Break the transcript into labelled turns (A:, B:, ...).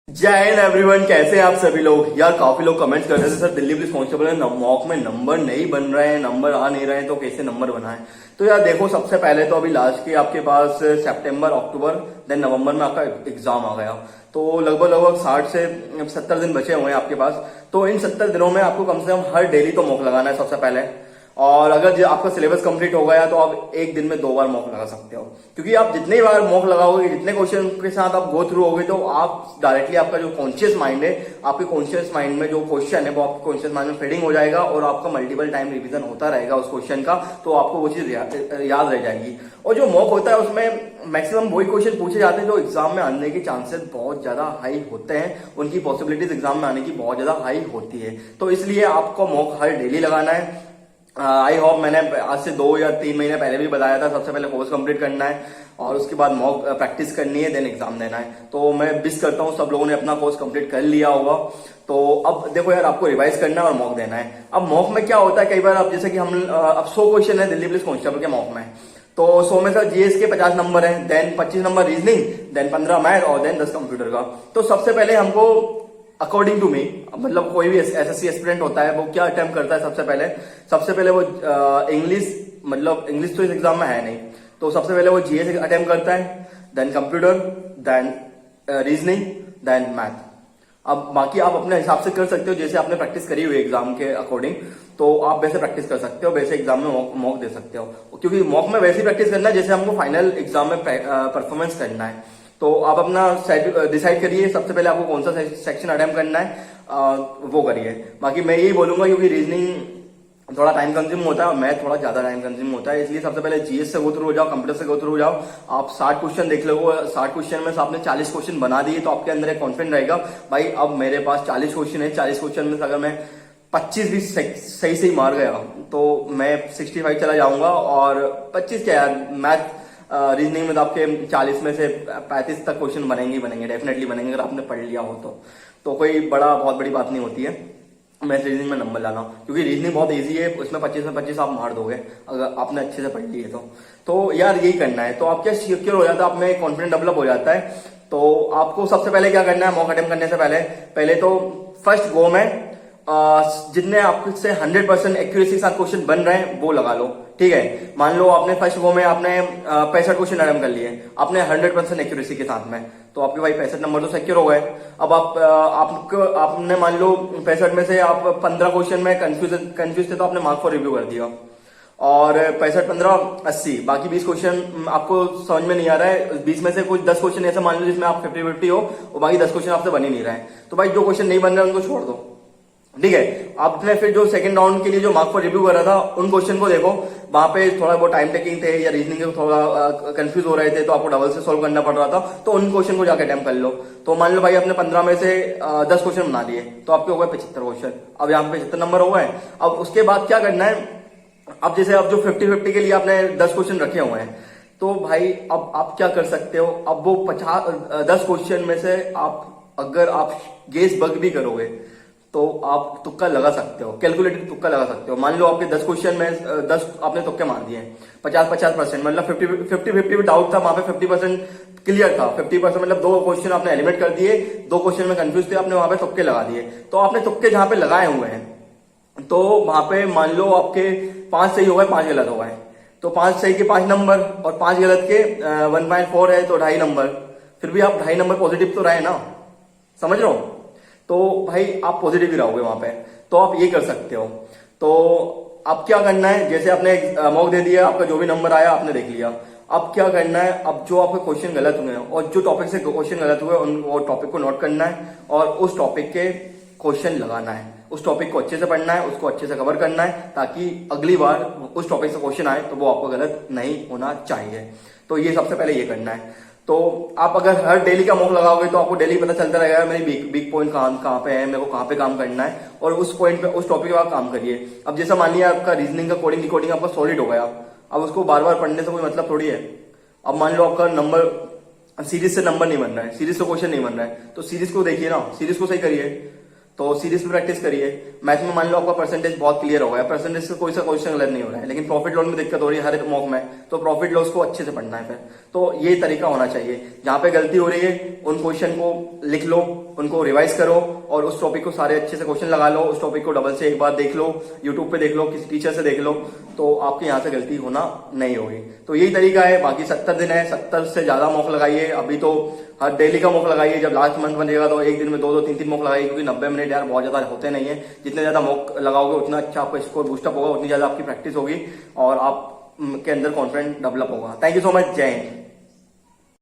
A: जय हिंद एवरीवन, कैसे हैं आप सभी लोग। यार काफी लोग कमेंट्स कर रहे थे सर दिल्ली पुलिस कांस्टेबल है मॉक में नंबर नहीं बन रहे हैं, नंबर आ नहीं रहे हैं, तो कैसे नंबर बनाएं। तो यार देखो, सबसे पहले तो अभी लास्ट के आपके पास सितंबर अक्टूबर देन नवंबर में आपका एग्जाम आ गया। तो लगभग लगभग 60 से 70 दिन बचे हुए हैं आपके पास। तो इन 70 दिनों में आपको कम से कम हर डेली तो मॉक लगाना है सबसे पहले। और अगर जो आपका सिलेबस कंप्लीट हो गया तो आप एक दिन में 2 बार मॉक लगा सकते हो, क्योंकि आप जितनी बार मॉक लगाओगे, जितने क्वेश्चन के साथ आप गो थ्रू होगे, तो आप डायरेक्टली आपका जो कॉन्शियस माइंड है, आपके कॉन्शियस माइंड में जो क्वेश्चन है वो आपके कॉन्शियस माइंड में फीडिंग हो जाएगा और आपका मल्टीपल टाइम रिवीजन होता रहेगा उस क्वेश्चन का, तो आपको वो चीज याद रह जाएगी। और जो मॉक होता है उसमें मैक्सिमम वही क्वेश्चन पूछे जाते हैं जो एग्जाम में आने के चांसेस बहुत ज्यादा हाई होते हैं, उनकी पॉसिबिलिटीज एग्जाम में आने की बहुत ज्यादा हाई होती है। तो इसलिए आपको मॉक हर डेली लगाना है। आई होप मैंने आज से 2 या 3 महीने पहले भी बताया था, सबसे पहले कोर्स कंप्लीट करना है और उसके बाद मॉक प्रैक्टिस करनी है, देन एग्जाम देना है। तो मैं विश करता हूँ सब लोगों ने अपना कोर्स कंप्लीट कर लिया होगा। तो अब देखो यार, आपको रिवाइज करना है और मॉक देना है। अब मॉक में क्या होता है, कई बार अब जैसे कि हम अब 100 क्वेश्चन है दिल्ली पुलिस कांस्टेबल के मॉक में, तो 100 में से जीएस के 50 नंबर है, then 25 number reasoning, then 15 math और देन 10 कंप्यूटर का। तो सबसे पहले हमको अकॉर्डिंग टू मी, मतलब कोई भी एसएससी एस्पिरेंट होता है वो क्या अटेम्प्ट करता है, सबसे पहले वो इंग्लिश, मतलब इंग्लिश तो इस एग्जाम में है नहीं, तो सबसे पहले वो जीएस अटेम्प्ट करता है, then computer, then reasoning, then math. अब बाकी आप अपने हिसाब से कर सकते हो, जैसे आपने प्रैक्टिस करी हुई एग्जाम के अकॉर्डिंग, तो आप वैसे प्रैक्टिस कर सकते हो, वैसे एग्जाम में मॉक दे सकते हो, क्योंकि मॉक में वैसी प्रैक्टिस करना है जैसे हमको फाइनल एग्जाम में परफॉर्मेंस करना है। तो आप अपना डिसाइड करिए सबसे पहले आपको कौन सा सेक्शन अटेम्प्ट करना है, वो करिए। बाकी मैं यही बोलूंगा, क्योंकि रीजनिंग थोड़ा टाइम कंज्यूम होता है और मैथ थोड़ा ज्यादा टाइम कंज्यूम होता है, इसलिए सबसे पहले जीएस से गो थ्रू हो जाओ, कंप्यूटर से गो थ्रू हो जाओ। आप 60 क्वेश्चन देख लो, 60 क्वेश्चन में से आपने 40 क्वेश्चन बना दिए तो आपके अंदर एक कॉन्फिडेंस रहेगा, भाई अब मेरे पास 40 क्वेश्चन है, 40 क्वेश्चन में से अगर मैं 25 भी सही से ही मार गया तो मैं 65 चला जाऊंगा। और 25 क्या यार, मैथ रीजनिंग में तो आपके 40 में से 35 तक क्वेश्चन बनेंगे, डेफिनेटली बनेंगे अगर आपने पढ़ लिया हो तो कोई बहुत बड़ी बात नहीं होती है मैथ रीजनिंग में नंबर लाना, क्योंकि रीजनिंग बहुत इजी है, उसमें 25 में 25 आप मार दोगे अगर आपने अच्छे से पढ़ लिए तो यार यही करना है। तो आप क्या सिक्योर हो जाता है, आप में कॉन्फिडेंस डेवलप हो जाता है। तो आपको सबसे पहले क्या करना है, मॉक अटेम्प्ट करने से पहले तो फर्स्ट गो में जितने आपसे 100% एक्यूरेसी के साथ क्वेश्चन बन रहे हैं वो लगा लो, ठीक है। मान लो आपने फर्स्ट गो में आपने 65 क्वेश्चन अटेम्प्ट कर लिए आपने 100% एक्यूरेसी के साथ में, तो आपके भाई 65 नंबर तो सिक्योर हो गए। अब आपने मान लो 65 में से आप 15 क्वेश्चन में कंफ्यूज थे तो आपने मार्क फॉर रिव्यू कर दिया, और 65 15 80, बाकी 20 क्वेश्चन आपको समझ में नहीं आ रहा है, 20 में से कुछ 10 क्वेश्चन ऐसा मान लो जिसमें आप 50-50 हो और बाकी 10 क्वेश्चन आपसे बन ही नहीं रहे हैं, तो भाई जो क्वेश्चन नहीं बन रहे उनको छोड़ दो, ठीक है। आपने फिर जो सेकंड राउंड के लिए जो मार्क फॉर रिव्यू करा था उन क्वेश्चन को देखो, वहां पे थोड़ा बहुत टाइम टेकिंग थे या रीजनिंग के थोड़ा कंफ्यूज हो रहे थे तो आपको डबल से सॉल्व करना पड़ रहा था, तो उन क्वेश्चन को जाकर अटेम्प्ट कर लो। तो मान लो भाई आपने 15 में से 10 क्वेश्चन बना लिए तो आपके हो गए 75 क्वेश्चन, अब यहाँ पे 75 नंबर हो गए। अब उसके बाद क्या करना है, अब जैसे अब जो 50-50 के लिए आपने 10 क्वेश्चन रखे हुए हैं, तो भाई अब आप क्या कर सकते हो, अब वो 10 क्वेश्चन में से अगर आप गेस बग भी करोगे तो आप तुक्का लगा सकते हो, कैलकुलेटेड तुक्का लगा सकते हो। मान लो आपके 10 क्वेश्चन में 10 आपने तुक्के मार दिए, 50-50%, मतलब 50-50 भी डाउट था, वहां पे 50% क्लियर था, 50% मतलब 2 क्वेश्चन आपने एलिमिनेट कर दिए, 2 क्वेश्चन में कंफ्यूज थे, आपने वहां पे तुक्के लगा दिए। तो आपने तुक्के जहां पे लगाए हुए हैं तो वहां पे मान लो आपके 5 सही हो गए, 5 गलत हो गए, तो 5 सही के 5 नंबर और 5 गलत के 1.4 है, तो 2.5 नंबर, फिर भी आप 2.5 नंबर पॉजिटिव तो रहे ना, समझ रहे हो, तो भाई आप पॉजिटिव ही रहोगे वहां पे, तो आप ये कर सकते हो। तो अब क्या करना है, जैसे आपने मॉक दे दिया, आपका जो भी नंबर आया आपने देख लिया, अब क्या करना है, अब जो आपके क्वेश्चन गलत हुए हैं और जो टॉपिक से क्वेश्चन गलत हुए उन वो टॉपिक को नोट करना है और उस टॉपिक के क्वेश्चन लगाना है, उस टॉपिक को अच्छे से पढ़ना है, उसको अच्छे से कवर करना है, ताकि अगली बार उस टॉपिक से क्वेश्चन आए तो वो आपको गलत नहीं होना चाहिए। तो ये सबसे पहले ये करना है। तो आप अगर हर डेली का मॉक लगाओगे तो आपको डेली पता चलता रहेगा मेरी वीक पॉइंट कहाँ पे है, मेरे को कहाँ पे काम करना है, और उस पॉइंट पे उस टॉपिक पे आप काम करिए। अब जैसा मान लिया आपका रीजनिंग का कोडिंग डिकोडिंग आपका सॉलिड हो गया, अब उसको बार बार पढ़ने से कोई मतलब थोड़ी है। अब मान लो आपका नंबर सीरीज से नंबर नहीं बन रहा है, सीरीज से क्वेश्चन नहीं बन रहा है, तो सीरीज को देखिए ना, सीरीज को सही करिए, तो सीरीज पे प्रैक्टिस करिए। मैथ में मान लो आपका परसेंटेज बहुत क्लियर हो गया, परसेंटेज से कोई सा क्वेश्चन क्लियर नहीं हो रहा है, लेकिन प्रॉफिट लॉस में दिक्कत हो रही है हर एक मॉक में, तो प्रॉफिट लॉस को अच्छे से पढ़ना है फिर। तो ये तरीका होना चाहिए, जहां पे गलती हो रही है उन क्वेश्चन को लिख लो, उनको रिवाइज करो और उस टॉपिक को सारे अच्छे से क्वेश्चन लगा लो, उस टॉपिक को डबल से एक बार देख लो, यूट्यूब पे देख लो, किसी टीचर से देख लो, तो आपके यहाँ से गलती होना नहीं होगी। तो यही तरीका है। बाकी 70 दिन है, 70 से ज्यादा मॉक लगाइए। अभी तो हर डेली का मॉक लगाइए, जब लास्ट मंथ बनेगा तो एक दिन में 2-2 3-3 मॉक लगाइए, क्योंकि 90 मिनट यार बहुत ज्यादा होते नहीं है। जितने ज्यादा मॉक लगाओगे उतना अच्छा आपका स्कोर बूस्टअप होगा, उतनी ज्यादा आपकी प्रैक्टिस होगी और आप के अंदर कॉन्फिडेंस डेवलप होगा। Thank you so much. जय हिंद।